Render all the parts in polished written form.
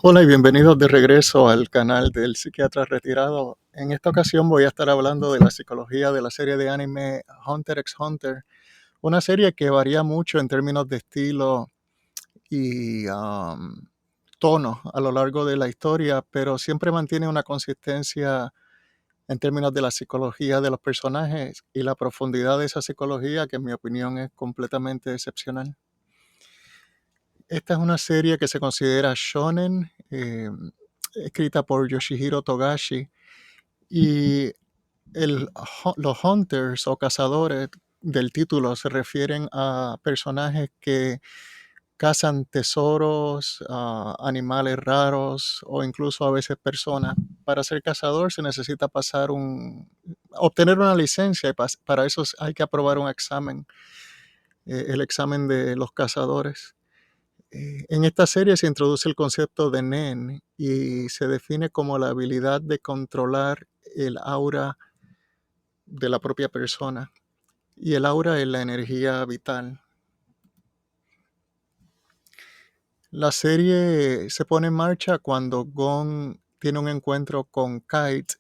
Hola y bienvenidos de regreso al canal del psiquiatra retirado. En esta ocasión voy a estar hablando de la psicología de la serie de anime Hunter x Hunter, una serie que varía mucho en términos de estilo y tono a lo largo de la historia, pero siempre mantiene una consistencia en términos de la psicología de los personajes y la profundidad de esa psicología que en mi opinión es completamente excepcional. Esta es una serie que se considera shonen, escrita por Yoshihiro Togashi, y los hunters o cazadores del título se refieren a personajes que cazan tesoros, animales raros o incluso a veces personas. Para ser cazador se necesita obtener una licencia y para eso hay que aprobar un examen, el examen de los cazadores. En esta serie se introduce el concepto de Nen y se define como la habilidad de controlar el aura de la propia persona. Y el aura es la energía vital. La serie se pone en marcha cuando Gon tiene un encuentro con Kite,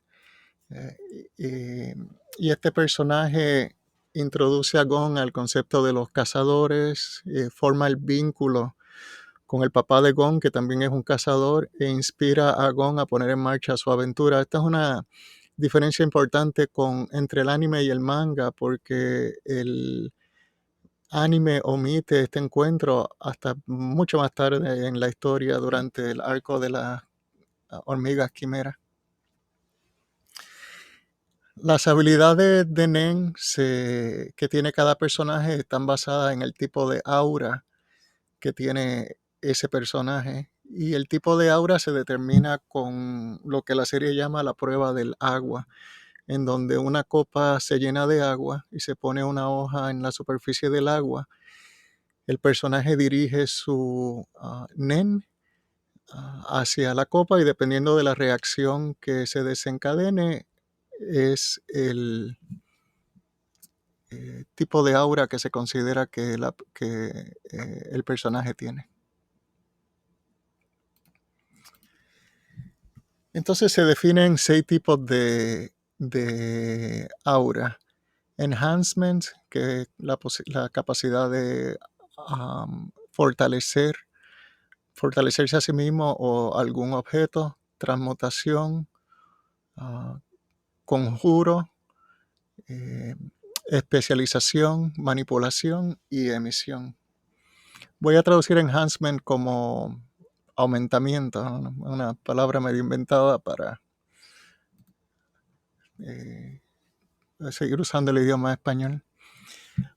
eh, eh, y este personaje introduce a Gon al concepto de los cazadores, forma el vínculo con el papá de Gon, que también es un cazador, e inspira a Gon a poner en marcha su aventura. Esta es una diferencia importante entre el anime y el manga, porque el anime omite este encuentro hasta mucho más tarde en la historia, durante el arco de las hormigas quimera. Las habilidades de Nen que tiene cada personaje están basadas en el tipo de aura que tiene ese personaje. Y el tipo de aura se determina con lo que la serie llama la prueba del agua, en donde una copa se llena de agua y se pone una hoja en la superficie del agua. El personaje dirige su nen hacia la copa y dependiendo de la reacción que se desencadene es el tipo de aura que se considera que el personaje tiene. Entonces se definen 6 tipos de aura. Enhancement, que es la capacidad de fortalecerse a sí mismo o algún objeto. Transmutación, ah, conjuro, eh, especialización, manipulación y emisión. Voy a traducir enhancement como aumentamiento, ¿no? Una palabra medio inventada para eh, seguir usando el idioma español.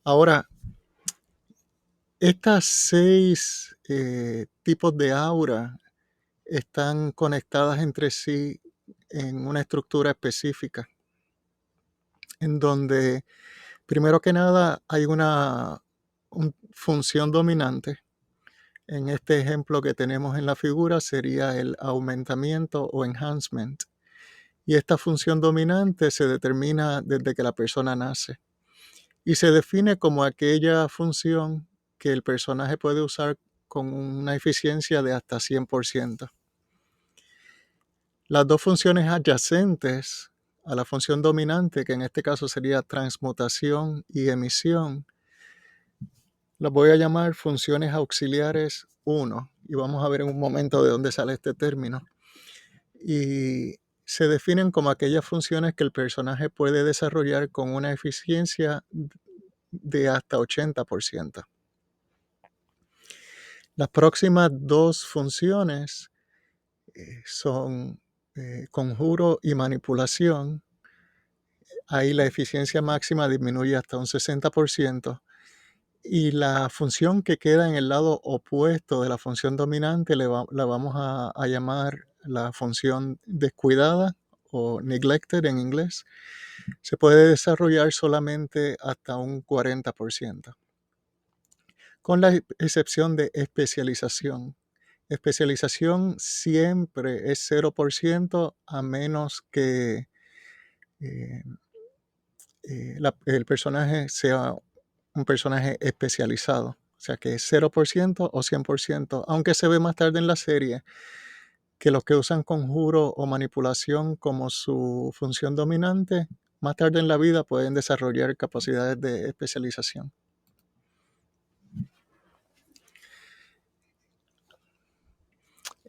Ahora, estas 6 tipos de aura están conectadas entre sí en una estructura específica, en donde primero que nada hay una función dominante. En este ejemplo que tenemos en la figura sería el aumentamiento o enhancement. Y esta función dominante se determina desde que la persona nace y se define como aquella función que el personaje puede usar con una eficiencia de hasta 100%. Las dos funciones adyacentes a la función dominante, que en este caso sería transmutación y emisión, las voy a llamar funciones auxiliares 1 y vamos a ver en un momento de dónde sale este término. Y se definen como aquellas funciones que el personaje puede desarrollar con una eficiencia de hasta 80%. Las próximas 2 funciones son conjuro y manipulación. Ahí la eficiencia máxima disminuye hasta un 60%. Y la función que queda en el lado opuesto de la función dominante la vamos a llamar la función descuidada o neglected en inglés. Se puede desarrollar solamente hasta un 40%, con la excepción de especialización. Especialización siempre es 0% a menos que eh, el personaje sea un personaje especializado. O sea que es 0% o 100%, aunque se ve más tarde en la serie que los que usan conjuro o manipulación como su función dominante, más tarde en la vida pueden desarrollar capacidades de especialización.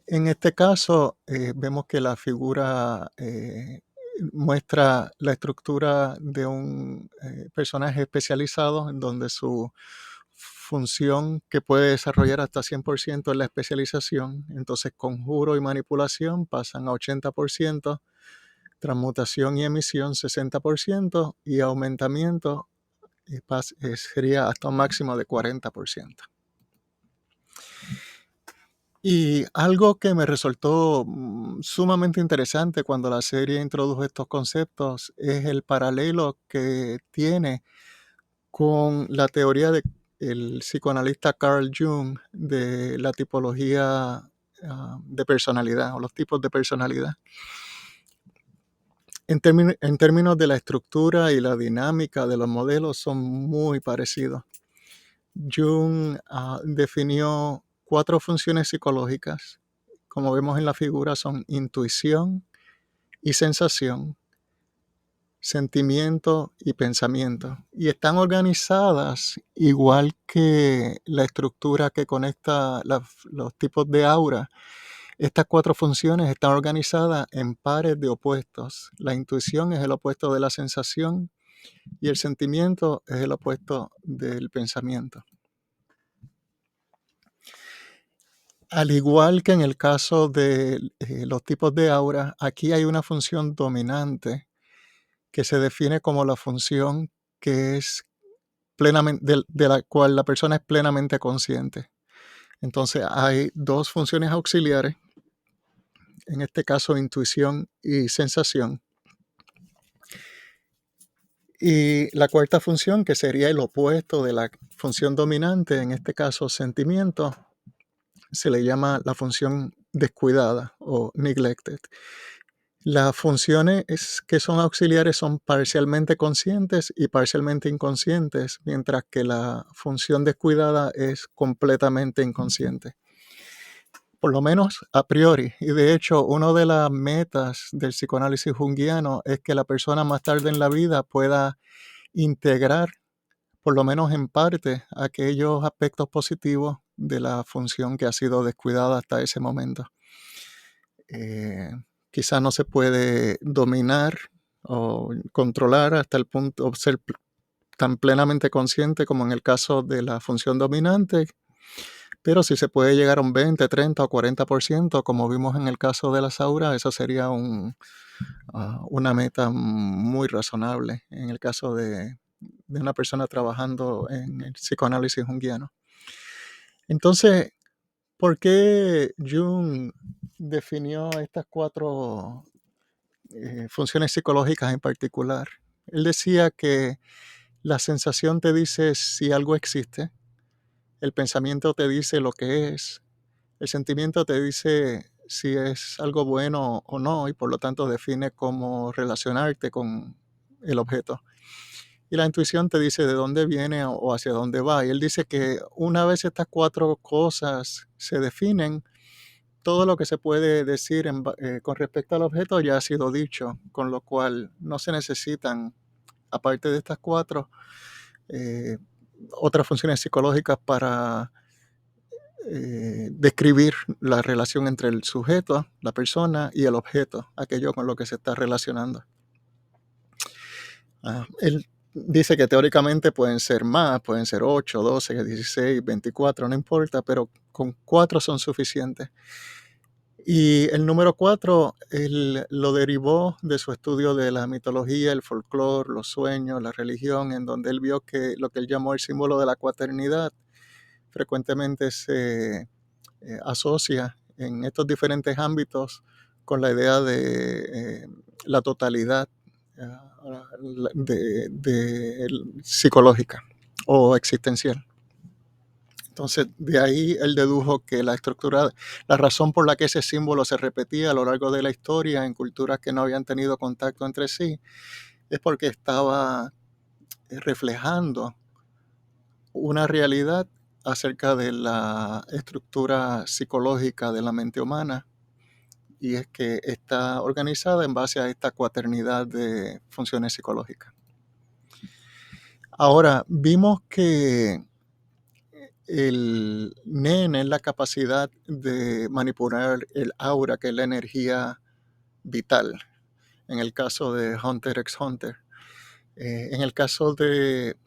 En este caso, vemos que la figura muestra la estructura de un personaje especializado en donde su función que puede desarrollar hasta 100% es la especialización. Entonces, conjuro y manipulación pasan a 80%, transmutación y emisión 60% y aumentamiento sería hasta un máximo de 40%. Y algo que me resultó sumamente interesante cuando la serie introdujo estos conceptos es el paralelo que tiene con la teoría del psicoanalista Carl Jung de la tipología de personalidad o los tipos de personalidad. En términos de la estructura y la dinámica de los modelos son muy parecidos. Jung definió 4 funciones psicológicas. Como vemos en la figura, son intuición y sensación, sentimiento y pensamiento. Y están organizadas igual que la estructura que conecta los tipos de aura. Estas 4 funciones están organizadas en pares de opuestos. La intuición es el opuesto de la sensación y el sentimiento es el opuesto del pensamiento. Al igual que en el caso de los tipos de aura, aquí hay una función dominante que se define como la función que es plenamente, de la cual la persona es plenamente consciente. Entonces hay 2 funciones auxiliares, en este caso intuición y sensación. Y la cuarta función, que sería el opuesto de la función dominante, en este caso sentimiento, se le llama la función descuidada o neglected. Las funciones que son auxiliares son parcialmente conscientes y parcialmente inconscientes, mientras que la función descuidada es completamente inconsciente. Por lo menos a priori. Y de hecho, una de las metas del psicoanálisis junguiano es que la persona más tarde en la vida pueda integrar, por lo menos en parte, aquellos aspectos positivos de la función que ha sido descuidada hasta ese momento. Quizá no se puede dominar o controlar hasta el punto de ser tan plenamente consciente como en el caso de la función dominante, pero si se puede llegar a un 20, 30 o 40%, como vimos en el caso de las auras, eso sería una meta muy razonable en el caso de una persona trabajando en el psicoanálisis junguiano. Entonces, ¿por qué Jung definió estas 4 funciones psicológicas en particular? Él decía que la sensación te dice si algo existe, el pensamiento te dice lo que es, el sentimiento te dice si es algo bueno o no y por lo tanto define cómo relacionarte con el objeto. Y la intuición te dice de dónde viene o hacia dónde va. Y él dice que una vez estas 4 cosas se definen, todo lo que se puede decir con respecto al objeto ya ha sido dicho, con lo cual no se necesitan, aparte de estas 4, otras funciones psicológicas para describir la relación entre el sujeto, la persona y el objeto, aquello con lo que se está relacionando. Él dice que teóricamente pueden ser más, pueden ser 8, 12, 16, 24, no importa, pero con 4 son suficientes. Y el número 4, él lo derivó de su estudio de la mitología, el folclore, los sueños, la religión, en donde él vio que lo que él llamó el símbolo de la cuaternidad frecuentemente se asocia en estos diferentes ámbitos con la idea de la totalidad psicológica o existencial. Entonces, de ahí él dedujo que la razón por la que ese símbolo se repetía a lo largo de la historia en culturas que no habían tenido contacto entre sí, es porque estaba reflejando una realidad acerca de la estructura psicológica de la mente humana y es que está organizada en base a esta cuaternidad de funciones psicológicas. Ahora, vimos que el NEN es la capacidad de manipular el aura, que es la energía vital, en el caso de Hunter x Hunter. En el caso de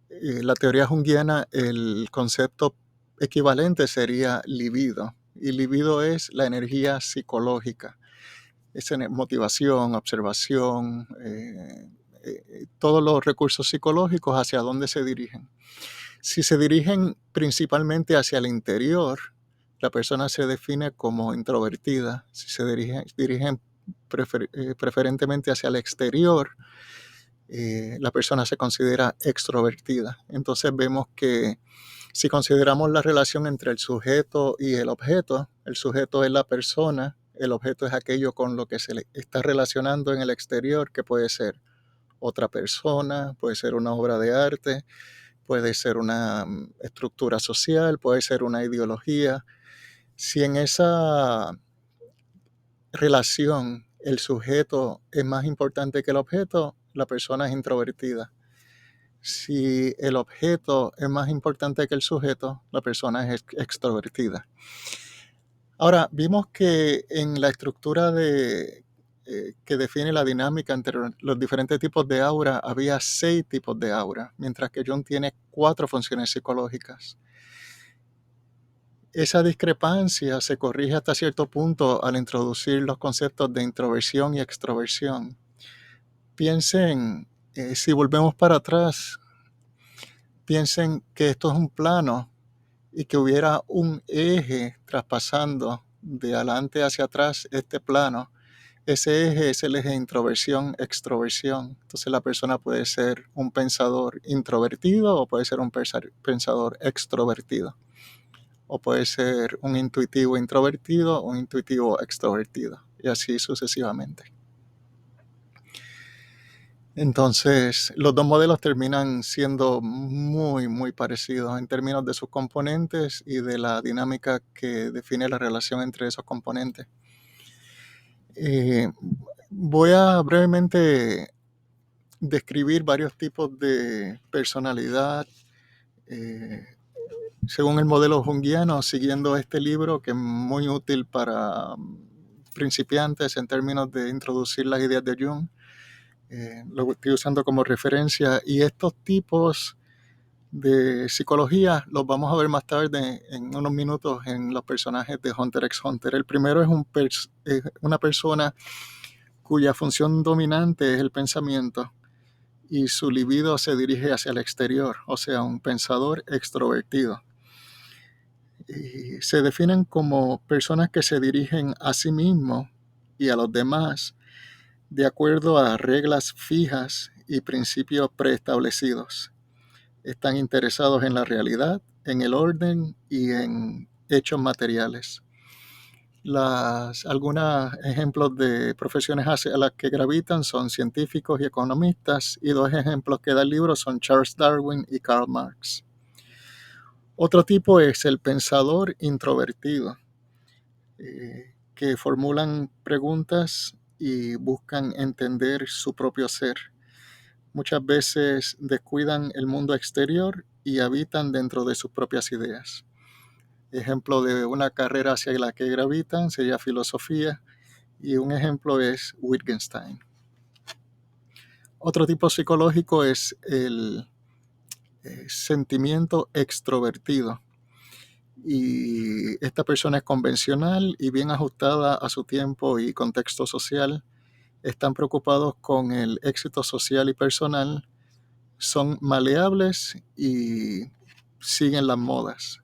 la teoría junguiana, el concepto equivalente sería libido, y libido es la energía psicológica, es motivación, observación, todos los recursos psicológicos hacia dónde se dirigen. Si se dirigen principalmente hacia el interior, la persona se define como introvertida. Si se dirigen preferentemente hacia el exterior, la persona se considera extrovertida. Entonces vemos que si consideramos la relación entre el sujeto y el sujeto es la persona, el objeto es aquello con lo que se le está relacionando en el exterior, que puede ser otra persona, puede ser una obra de arte, puede ser una estructura social, puede ser una ideología. Si en esa relación el sujeto es más importante que el objeto, la persona es introvertida. Si el objeto es más importante que el sujeto, la persona es extrovertida. Ahora, vimos que en la estructura que define la dinámica entre los diferentes tipos de aura, había 6 tipos de aura, mientras que Jung tiene 4 funciones psicológicas. Esa discrepancia se corrige hasta cierto punto al introducir los conceptos de introversión y extroversión. Piensen, si volvemos para atrás, piensen que esto es un plano y que hubiera un eje traspasando de adelante hacia atrás este plano. Ese eje es el eje de introversión-extroversión. Entonces la persona puede ser un pensador introvertido o puede ser un pensador extrovertido. O puede ser un intuitivo introvertido o un intuitivo extrovertido. Y así sucesivamente. Entonces, los dos modelos terminan siendo muy, muy parecidos en términos de sus componentes y de la dinámica que define la relación entre esos componentes. Voy a brevemente describir varios tipos de personalidad según el modelo junguiano, siguiendo este libro que es muy útil para principiantes en términos de introducir las ideas de Jung. Lo estoy usando como referencia, y estos tipos de psicología los vamos a ver más tarde en unos minutos en los personajes de Hunter x Hunter. El primero es una persona cuya función dominante es el pensamiento y su libido se dirige hacia el exterior, o sea, un pensador extrovertido. Y se definen como personas que se dirigen a sí mismos y a los demás de acuerdo a reglas fijas y principios preestablecidos. Están interesados en la realidad, en el orden y en hechos materiales. Algunos ejemplos de profesiones hacia las que gravitan son científicos y economistas, y 2 ejemplos que da el libro son Charles Darwin y Karl Marx. Otro tipo es el pensador introvertido, que formulan preguntas y buscan entender su propio ser. Muchas veces descuidan el mundo exterior y habitan dentro de sus propias ideas. Ejemplo de una carrera hacia la que gravitan sería filosofía, y un ejemplo es Wittgenstein. Otro tipo psicológico es el sentimiento extrovertido. Y esta persona es convencional y bien ajustada a su tiempo y contexto social. Están preocupados con el éxito social y personal, son maleables y siguen las modas.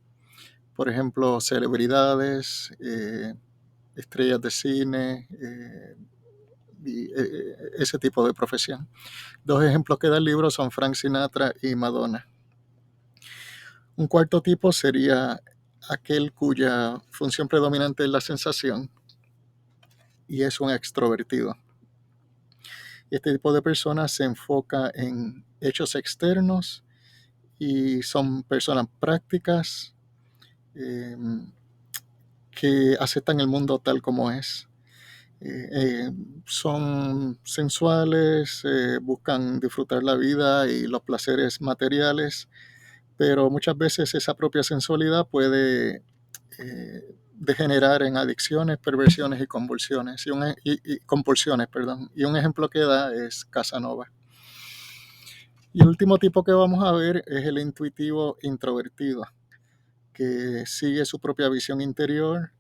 Por ejemplo, celebridades, estrellas de cine, ese tipo de profesión. 2 ejemplos que da el libro son Frank Sinatra y Madonna. Un cuarto tipo sería aquel cuya función predominante es la sensación y es un extrovertido. Este tipo de personas se enfoca en hechos externos y son personas prácticas, que aceptan el mundo tal como es. Eh, eh, Son sensuales, buscan disfrutar la vida y los placeres materiales, pero muchas veces esa propia sensualidad puede degenerar en adicciones, perversiones y convulsiones, y compulsiones, perdón. Y un ejemplo que da es Casanova. Y el último tipo que vamos a ver es el intuitivo introvertido, que sigue su propia visión interior,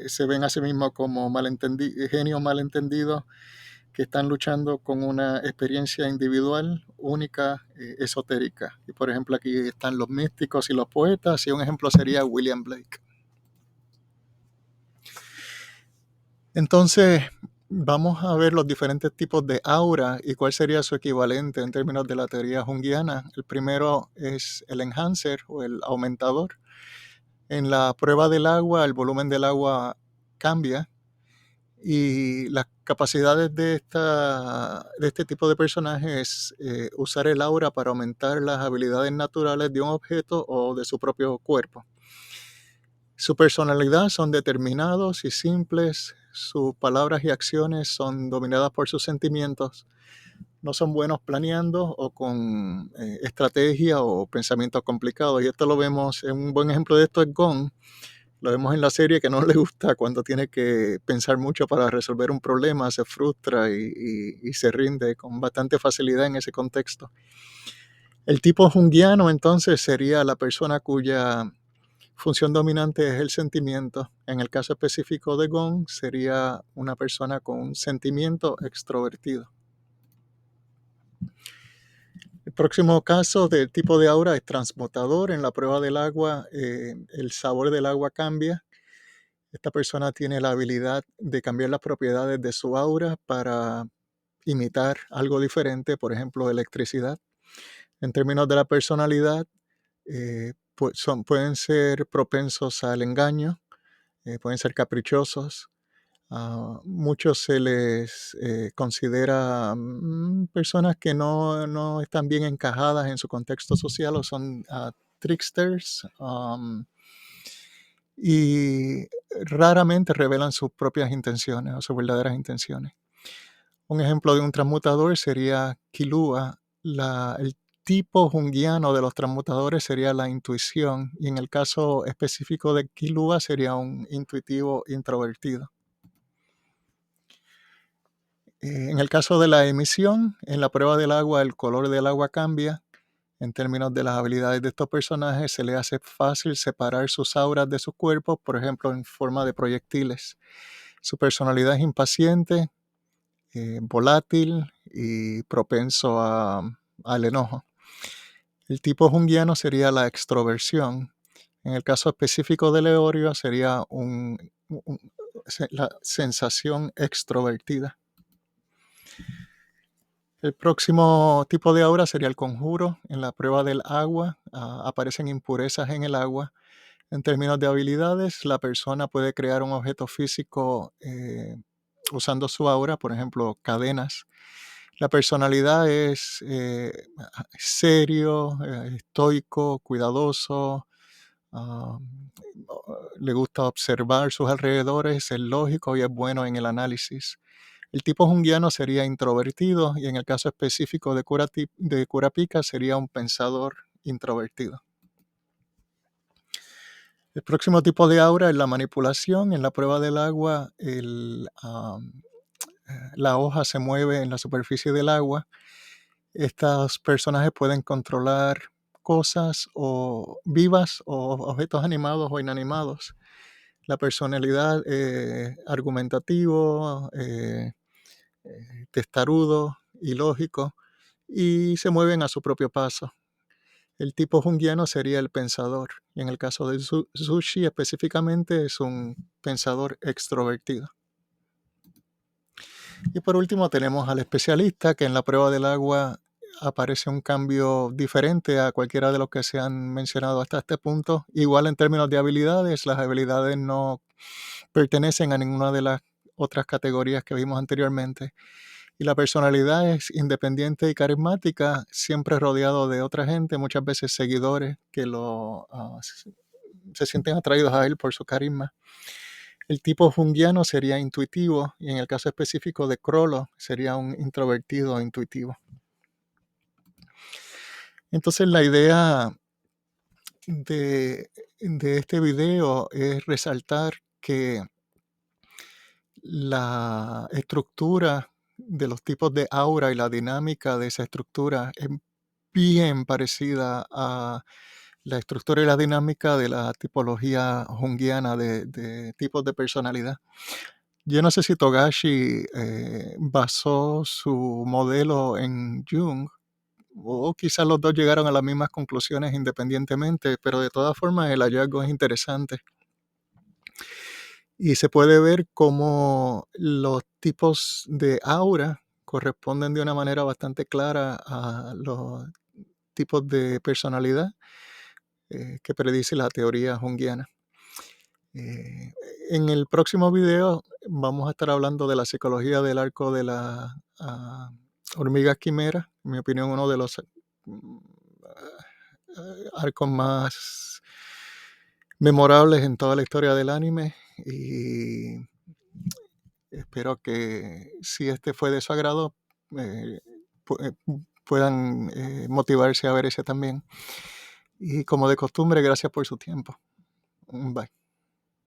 se ven a sí mismos como genios malentendidos que están luchando con una experiencia individual, única, esotérica. Y por ejemplo aquí están los místicos y los poetas, y un ejemplo sería William Blake. Entonces, vamos a ver los diferentes tipos de aura y cuál sería su equivalente en términos de la teoría junguiana. El primero es el enhancer o el aumentador. En la prueba del agua, el volumen del agua cambia y las capacidades de este tipo de personajes es usar el aura para aumentar las habilidades naturales de un objeto o de su propio cuerpo. Su personalidad son determinados y simples, sus palabras y acciones son dominadas por sus sentimientos, no son buenos planeando o con estrategia o pensamientos complicados. Y esto lo vemos, un buen ejemplo de esto es Gon, lo vemos en la serie que no le gusta cuando tiene que pensar mucho para resolver un problema, se frustra y se rinde con bastante facilidad en ese contexto. El tipo junguiano entonces sería la persona cuya función dominante es el sentimiento. En el caso específico de Gon, sería una persona con un sentimiento extrovertido. El próximo caso del tipo de aura es transmutador. En la prueba del agua, el sabor del agua cambia. Esta persona tiene la habilidad de cambiar las propiedades de su aura para imitar algo diferente, por ejemplo, electricidad. En términos de la personalidad, pueden ser propensos al engaño, pueden ser caprichosos. Muchos se les considera personas que no están bien encajadas en su contexto social o son tricksters, y raramente revelan sus propias intenciones o sus verdaderas intenciones. Un ejemplo de un transmutador sería Kilua. El tipo junguiano de los transmutadores sería la intuición, y en el caso específico de Kilua sería un intuitivo introvertido. En el caso de la emisión, en la prueba del agua, el color del agua cambia. En términos de las habilidades de estos personajes, se les hace fácil separar sus auras de sus cuerpos, por ejemplo, en forma de proyectiles. Su personalidad es impaciente, volátil y propenso al enojo. El tipo junguiano sería la extroversión. En el caso específico de Leorio sería la sensación extrovertida. El próximo tipo de aura sería el conjuro. En la prueba del agua aparecen impurezas en el agua. En términos de habilidades, la persona puede crear un objeto físico usando su aura, por ejemplo, cadenas. La personalidad es serio, estoico, cuidadoso, ah, le gusta observar sus alrededores, es lógico y es bueno en el análisis. El tipo junguiano sería introvertido y en el caso específico de Curapica sería un pensador introvertido. El próximo tipo de aura es la manipulación. En la prueba del agua, la hoja se mueve en la superficie del agua. Estos personajes pueden controlar cosas o vivas o objetos animados o inanimados. La personalidad argumentativo, testarudo, ilógico, y se mueven a su propio paso. El tipo junguiano sería el pensador, y en el caso de Sushi específicamente es un pensador extrovertido. Y por último tenemos al especialista, que en la prueba del agua aparece un cambio diferente a cualquiera de los que se han mencionado hasta este punto. Igual en términos de habilidades, las habilidades no pertenecen a ninguna de las otras categorías que vimos anteriormente. Y la personalidad es independiente y carismática, siempre rodeado de otra gente, muchas veces seguidores que lo se sienten atraídos a él por su carisma. El tipo junguiano sería intuitivo y en el caso específico de Crollo sería un introvertido intuitivo. Entonces la idea de este video es resaltar que la estructura de los tipos de aura y la dinámica de esa estructura es bien parecida a la estructura y la dinámica de la tipología junguiana de tipos de personalidad. Yo no sé si Togashi basó su modelo en Jung o quizás los dos llegaron a las mismas conclusiones independientemente, pero de todas formas el hallazgo es interesante. Y se puede ver cómo los tipos de aura corresponden de una manera bastante clara a los tipos de personalidad que predice la teoría junguiana. Eh, en el próximo video vamos a estar hablando de la psicología del arco de la hormiga quimera, en mi opinión uno de los arcos más memorables en toda la historia del anime, y espero que si este fue de su agrado eh, puedan motivarse a ver ese también. Y como de costumbre, gracias por su tiempo. Bye.